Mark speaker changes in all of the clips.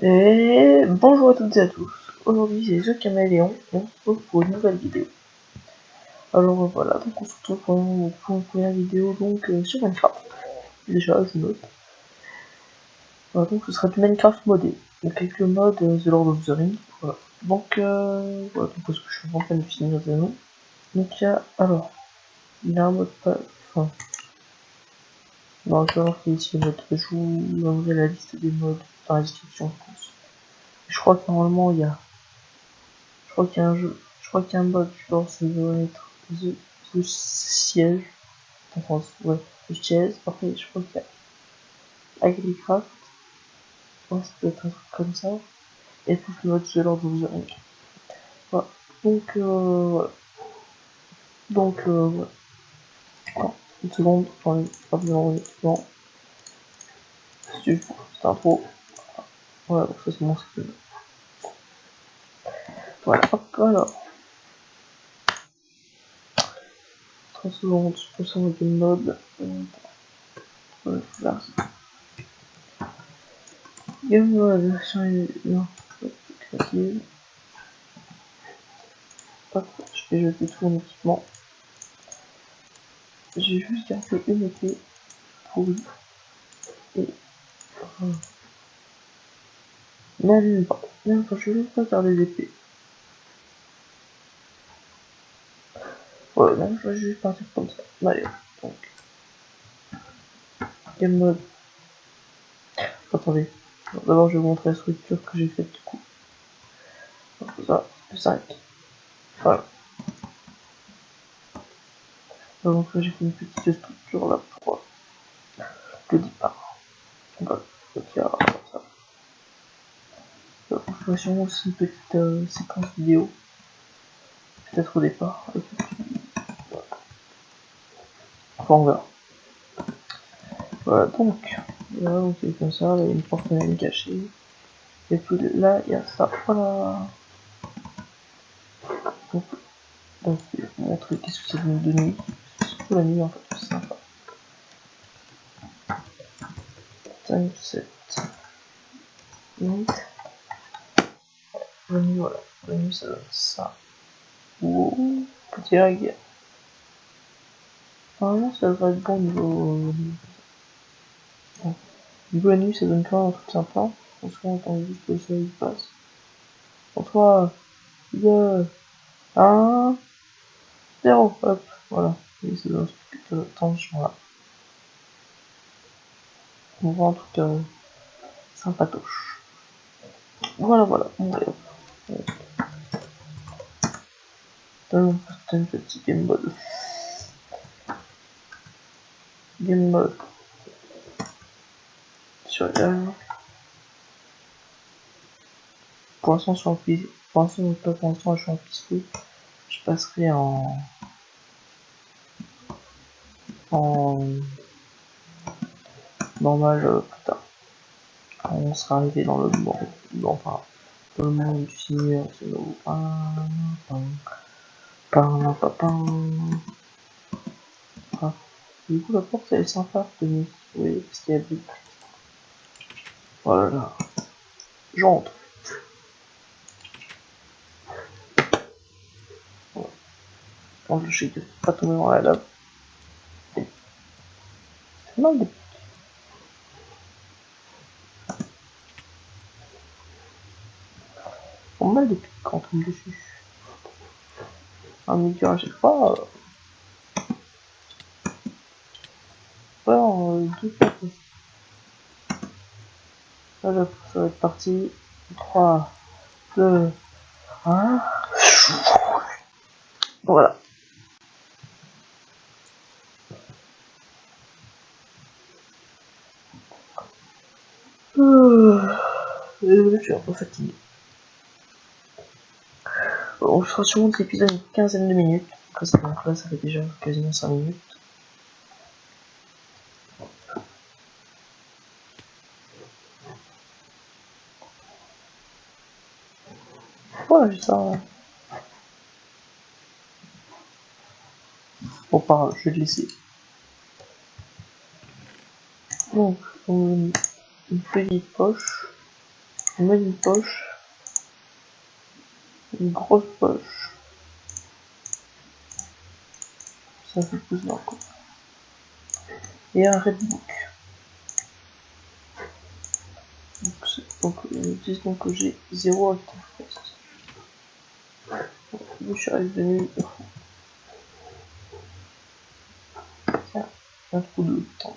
Speaker 1: Et bonjour à toutes et à tous, aujourd'hui c'est The Caméléon et on se retrouve pour une nouvelle vidéo. Alors voilà, donc on se retrouve pour une première vidéo donc sur Minecraft. Déjà je note. Voilà, donc ce sera du Minecraft modé, donc avec le mode The Lord of the Rings. Voilà. Donc voilà, donc parce que je suis en train de finir des noms. Donc il y a un mode pas. Enfin. Non, je vais voir qu'il y a ici le mode. Je vous enverrai la liste des modes dans la description je pense. Je crois que normalement il y a. Je crois qu'il y a un jeu. Je crois qu'il y a un mode, je pense, ça doit être The Siège. En France, ouais. The Siège. Après, je crois qu'il y a Agriculture. Je pense que ça doit être un truc comme ça. Et puis le mode The Lord of the Rings. Voilà. Donc, voilà. Donc, voilà. Attends, une seconde. J'en ai pas besoin d'enregistrement. C'est intro. Voilà, donc ça c'est mon screen. Voilà, hop, alors. 30 secondes pour ça avec une mode. Voilà, game mode, version. Non, créative. Hop, je vais jeter tout mon équipement. J'ai juste gardé une épée pourrie. Et. Non, même pas, je vais juste pas garder l'épée. Ouais, non, je vais juste partir comme ça. Allez, donc. Game mode. Attendez. D'abord, je vais vous montrer la structure que j'ai faite du coup. Donc, ça, 5. Voilà. Donc, j'ai fait une petite structure là pour le départ. Voilà. Donc, il y a ça. Donc, je ferai sûrement aussi une petite séquence vidéo. Peut-être au départ. Et puis, voilà. Enfin, on verra. Voilà, donc. Là, donc, c'est comme ça. Là, il y a une porte cachée. Et puis là, il y a ça. Voilà. Donc, je vais vous montrer qu'est-ce que ça donne de nuit. C'est surtout la nuit en fait, c'est sympa. 5, 7, 8. La nuit, voilà. La nuit, ça donne ça. Wow, petit lag. Normalement, ça devrait être bon niveau. Bon. Niveau la nuit, ça donne quand même un truc sympa. Franchement, on attend juste que le soleil passe. En 3, 2, 1, 0. Hop, voilà. Et ça donne un truc de tension là. On voit un truc sympatoche. Voilà, voilà. On va donne un petit game mode. Game mode. Sur pour l'instant, je suis en PC. Pour l'instant, pas pour l'instant, je suis en PC. Je passerai en normal plus tard. Quand on sera arrivé dans le monde, enfin, dans le monde du Seigneur, c'est le. Ah. Du coup, la porte, elle est sympa, tenue. Oui, parce qu'il y a des. Voilà. J'entre. Voilà. Quand je sais que pas tomber dans la lave. C'est mal des. On mal des pics quand on tombe dessus. Un milieu à chaque fois. Ouais, deux fois. Là, ça va être parti. 3, 2, 1. Voilà. Je suis un peu fatigué. On fera sûrement de l'épisode une quinzaine de minutes. Donc là, ça fait déjà quasiment 5 minutes. Voilà, j'ai ça. Bon, pas grave, je vais le laisser. Donc, une petite poche. On met une poche. Une grosse poche. Ça fait plus d'un coup. Et un redbook. Donc ils me disent donc que j'ai 0 ActiveFest. Je suis revenu. Un trou de temps.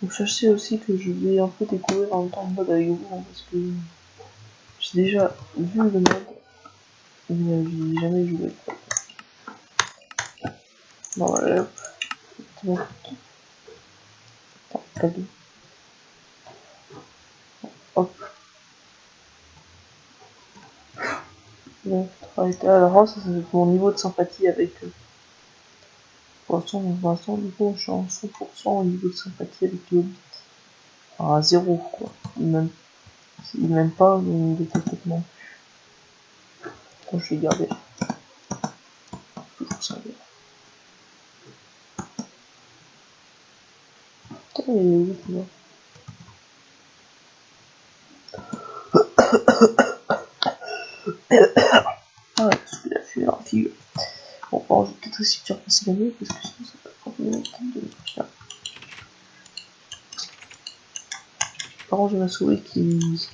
Speaker 1: Donc sachez aussi que je vais un peu découvrir en même temps le mode avec vous, hein, parce que j'ai déjà vu le mode, mais j'ai jamais joué. Non, allez hop, c'est bon. Attends, cadeau. Hop. Donc, alors ça c'est mon niveau de sympathie avec eux. Pour l'instant, du coup, je suis en 100% au niveau de sympathie avec le Hobbit. Enfin, à 0, quoi. Il m'aime pas, mais il était complètement. Attends, je vais garder. Toujours ça. Putain, il est où, tu vois. Ah ouais, parce qu'il a fait la figure. Bon, alors, je vais peut-être aussi faire passer la nuit, parce que sinon ça peut être problématique de faire. Par contre, j'ai ma souris qui.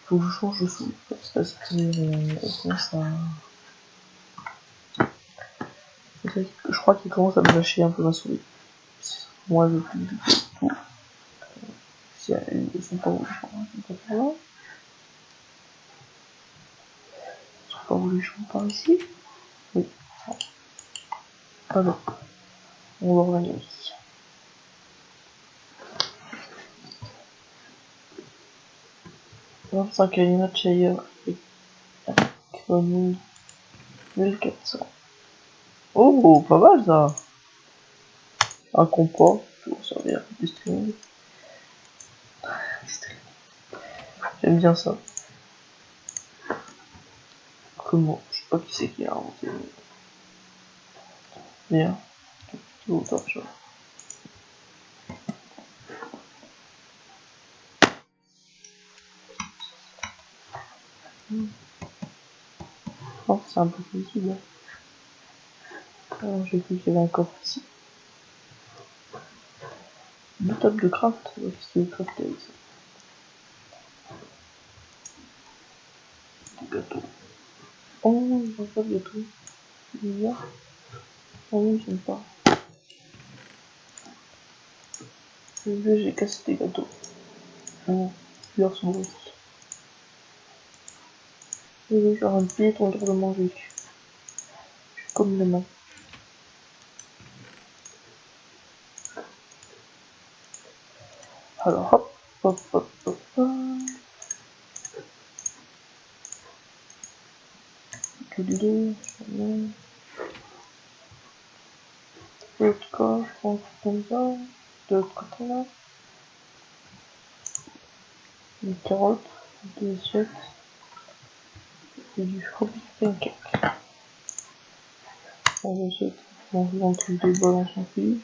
Speaker 1: Faut que je change de souris. Parce que ça. Je crois qu'il commence à me lâcher un peu ma souris. Moi, je veux plus du tout. Si elles sont pas voulues, je sont pas voulues, je par ici. Oui. Alors, on va revenir ici. Alors, 5 Alina Chayer et Cronin 1400. Oh, pas mal ça. Un compas pour servir du streaming. J'aime bien ça. Comment? Je sais pas qui c'est qui a inventé. Bien. Tout autant, tu vois. Oh, c'est un peu possible. J'ai vu qu'il y avait un coffre ici. Deux tables de craft. Qu'est-ce qu'il y a de crafter avec ça? Des gâteaux. Oh, j'aime pas de gâteau. C'est bizarre. Oh oui, j'aime pas. J'ai cassé des gâteaux. Oh, plusieurs sont bruits. Je vais faire un pied ton tour de manger. Comme les mains. Alors hop, hop, hop, hop, hop. Que du dos, l'autre corps, je prends comme ça. De l'autre côté là. Des carottes, des assiettes. Et du Hobbit pancake. On va se manger dans tous les bols, on s'en fiche.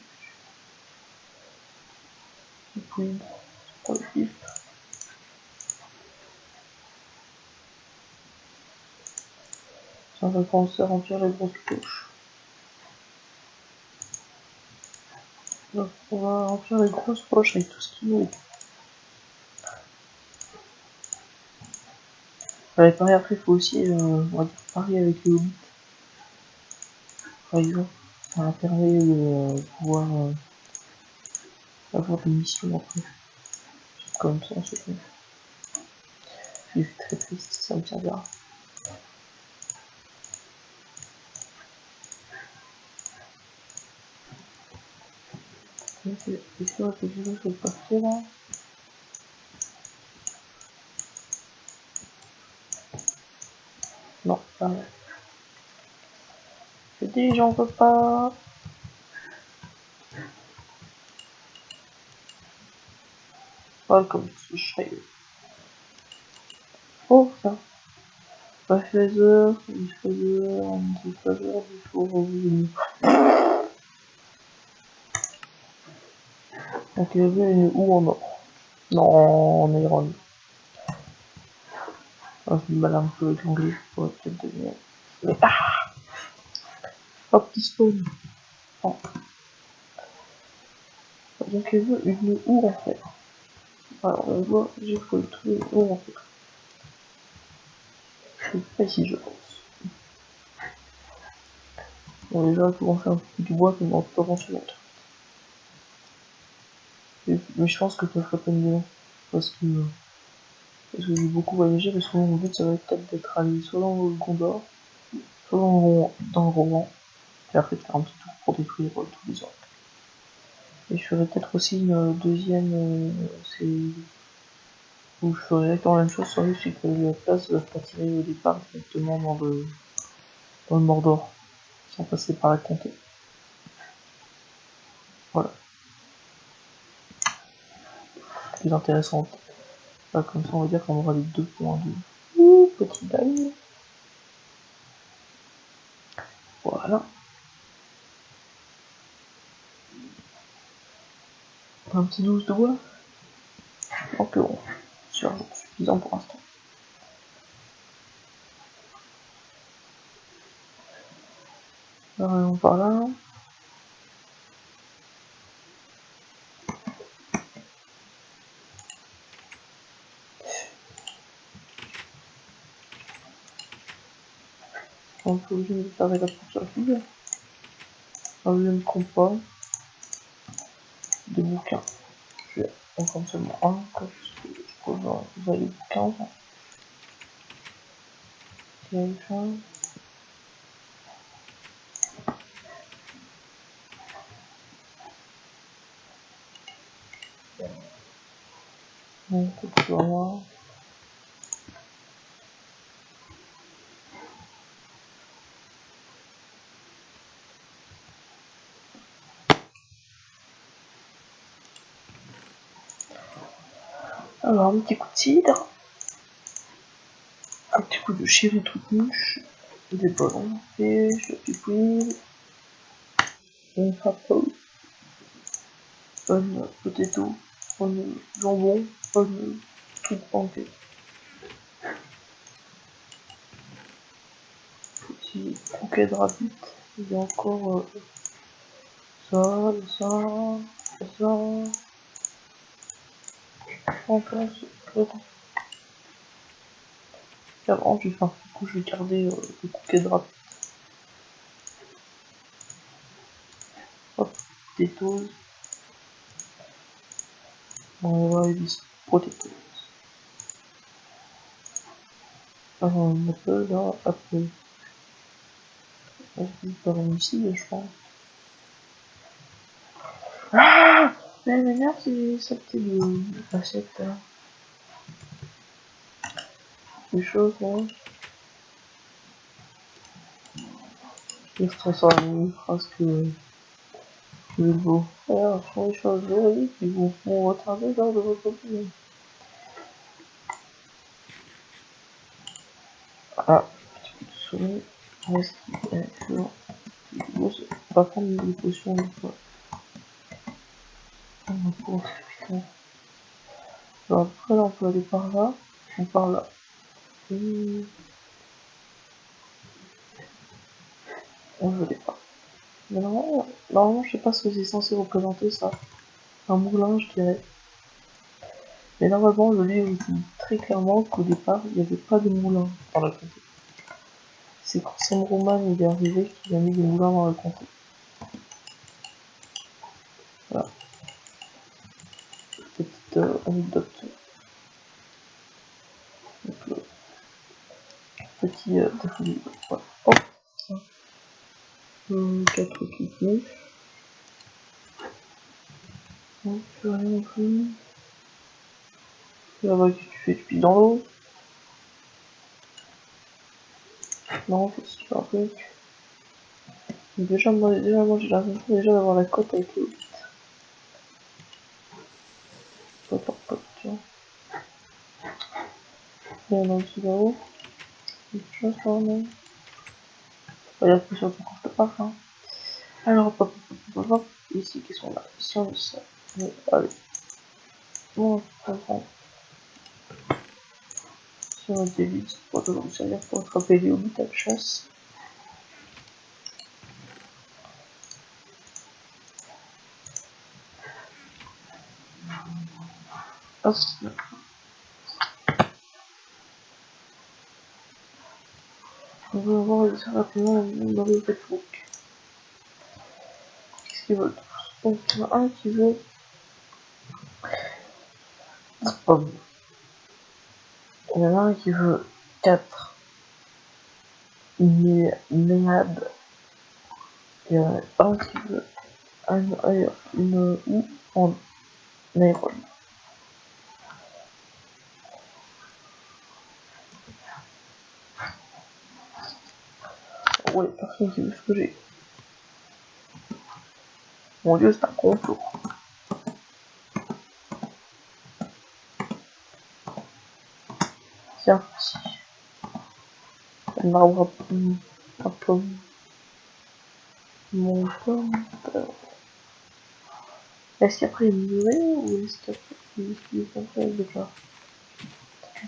Speaker 1: Et puis, c'est pas le pif. Ça va commencer à remplir les grosses poches. Donc, on va remplir les grosses poches avec tout ce qu'il nous faut. Pareil, après, il faut aussi, on va dire, parier avec les Hobbits. Par exemple, ça permet de pouvoir avoir des missions après. Comme ça, c'est tout. Je suis très triste, ça me servira. C'est sûr que je vais partir là. Non, pas vrai. Je dis, j'en peux pas. Welcome to Shire. Oh, ça. Pas Feather, du Feather, du Feather, du Feather. Donc il y avait une ou en or. Non, en iron. Ah, j'ai du mal un peu avec l'anglais, je pourrais peut-être devenir. Mais ah, hop, qui spawn. Oh. Donc elle veut une où en fait. Alors on voit, j'ai faut le trouver où en fait. Je sais pas ici je pense. Bon déjà pour en faire un peu du bois comme dans pas grand chose. Mais je pense que je me ferai pas une maison. Parce que j'ai beaucoup voyagé, parce que mon but ça va être peut-être d'être allé soit dans le Gondor, soit dans le Rohan, et après de faire un petit tour pour détruire tous les orques. Et je ferai peut-être aussi une deuxième, c'est où je ferai exactement la même chose, sur juste que la place va pas tirer au départ directement dans le Mordor, sans passer par la comté. Voilà, plus intéressante. Là, comme ça on va dire qu'on aura les 2.2. Ouh, petit bail. Voilà. Un petit 12 de bois. Donc bon, c'est suffisant pour l'instant. Alors, par là. On est obligé de faire la porte vide. Je ne compte pas de bouquins. Je vais en prendre seulement un, parce que je pose dans les bouquins. Téléphone. Donc, c'est pour moi. Alors, un petit coup de cidre. Un petit coup de chéri toute mouche. Des ballons. Et je pipouille. Une apple. Un potato. Un jambon. Un truc banqué. Petit bouquet de rabbit. Il y a encore ça, ça. En place. Avant, j'ai fait un coup, je vais garder le bouquet de rabbit. Hop, des doses. On va les protecteurs. Alors, on peut là, après. Je vais par ici, je pense. Ah, mais m'énerve, c'est ça qui est de l'assiette là. Les choses là. Je stresse à une phrase que je vais vous faire. Ce sont les choses jolies qui vous font retarder lors de votre opinion. Ah, petit coup de souris. Reste toujours. On va prendre des potions une fois. On va pouvoir putain. Alors après là on peut aller par là. On part là. On veut les pas. Mais normalement, je sais pas ce que c'est censé représenter ça. Un moulin, je dirais. Mais normalement, le livre dit très clairement qu'au départ, il n'y avait pas de moulin dans la comté. C'est quand Sam Roman il est arrivé qu'il a mis des moulins dans la comté. Voilà. Petite anecdote. Donc, petit défoulis. Voilà. Hop. 4 petites mouches. Non, plus rien non plus. Là-bas, qu'est-ce que tu fais? Tu piles dans l'eau? Non, qu'est-ce que tu fais un truc? Déjà, moi j'ai l'impression déjà d'avoir la côte avec l'eau. Pas, tu vois. Il y en a un dessous là-haut. Quelque chose là, non? Regarde que sur ton compte pas, hein. Alors, hop. Ici, qu'est-ce qu'on a? Ici, on a ça. Allez. Bon, on prend. sur notre élite, ça pourra toujours nous servir pour attraper les hobbies de chasse. Hop. On va voir assez rapidement dans le Facebook. Qu'est-ce qu'ils veulent? Donc il y en a un qui veut pomme. Il y en a un qui veut 4 méades. Il y en a un qui veut une ou en iron. Ouais, personne qui veut ce que j'ai. Mon dieu, c'est un complot. Tiens, si. Un arbre à pomme. Mon pomme. Est-ce qu'après il mourait ou est-ce qu'après il est complet déjà?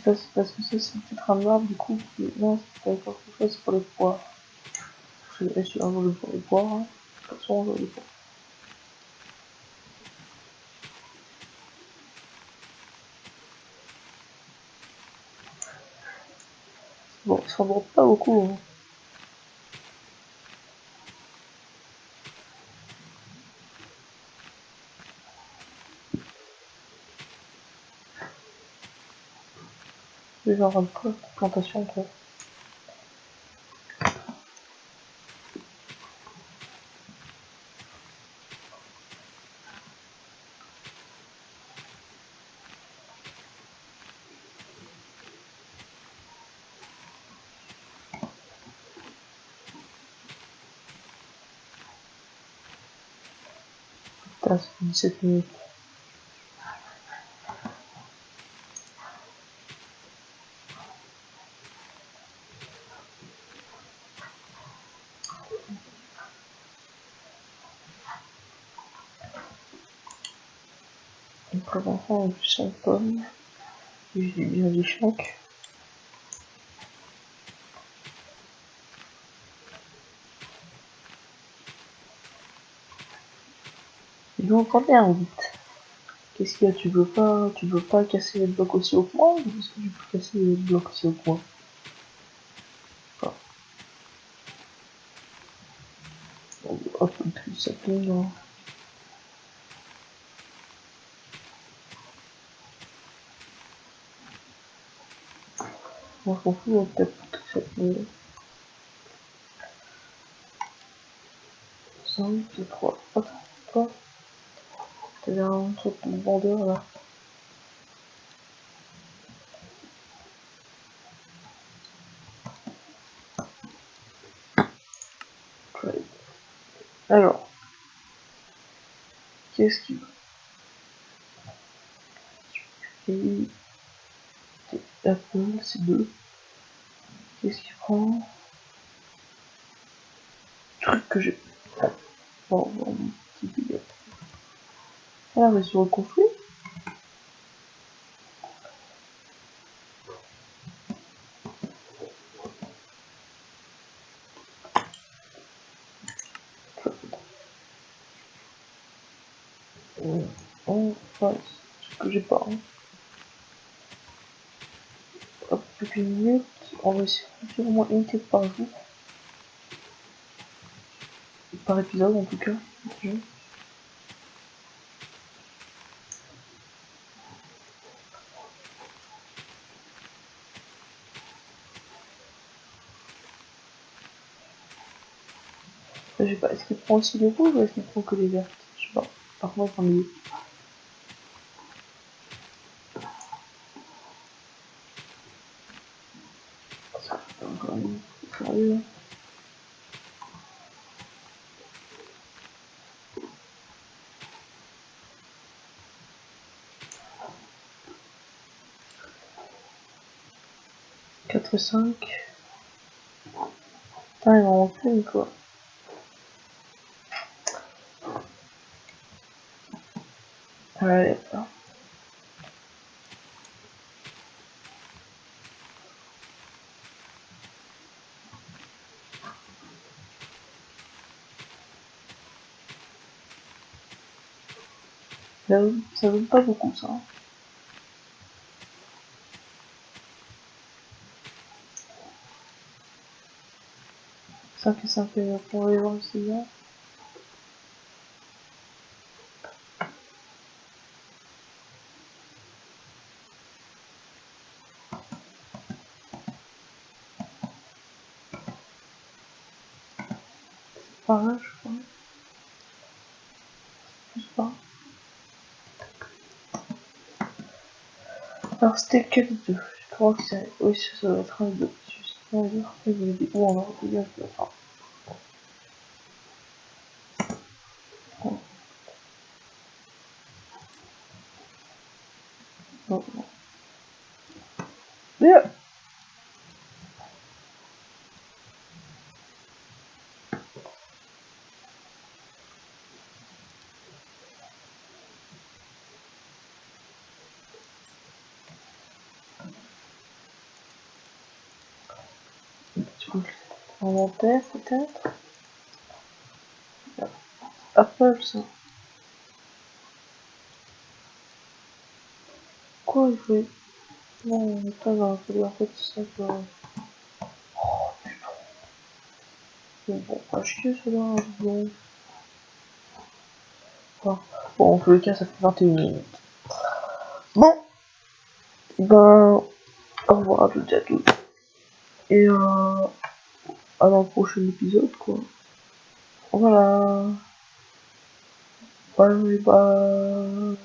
Speaker 1: Ça c'est parce que ça c'est peut-être un arbre du coup qui... Non, c'est pas encore quelque chose, c'est pour les poires. Je vais essayer un jour de pour les poires. Hein. De toute façon, je vais les poires. Bon, ça ne pas beaucoup. Hein. Je vais avoir quoi plantation quoi. Putain, ça fait 17 minutes. Donc avant ça, on a du 5 pommes. J'ai bien des chaque. Ils vont encore un 8. Qu'est-ce qu'il y a? Tu veux pas casser les blocs aussi haut que moi? Ou est-ce que tu peux casser les blocs aussi haut que moi? Enfin, hop, plus ça tombe. Moi, je m'en fous, peut-être que ça tombe. 5, 3. Attends, toi, t'as un truc de vendeur là. Trade. Alors, qu'est-ce qu'il veut? Et Apple, c'est 2. Qu'est-ce qu'il prend? Truc que j'ai. Bon, petit dégât. Ah, mais se reconstruit. Oh, ouais, c'est ce que j'ai pas. Hein. Hop, plus qu'une minute. On va essayer de faire au moins une quête par jour. Par épisode en tout cas. Okay. Je sais pas, est-ce qu'il prend aussi les rouges ou est-ce qu'il prend que les vertes? Je sais pas. Par contre, j'en ai. Sérieux, hein. 4 et 5. Putain, il m'en manque une quoi. Allez, là. Ça donne pas beaucoup, ça. 5 et 5 pour aller voir ici, là. Par là, je crois. Je sais pas. Alors, c'était quel 2? Je crois que c'est... Oui, ça doit être un 2. Juste un 2. Après, vous dit où on a retenu un peu. Enfin, bon. Non, non. Mais, du coup, inventaire, peut-être. Apple, ça. Quoi, il faut... Non, pas dans la en fait, c'est ça que... Bon, pas chier, celui-là, bon. Bon, en tous les cas, ça fait 21 minutes. Bon, ben, au revoir à toutes et à tous. Et à dans le prochain épisode, quoi. Voilà. Bye bye.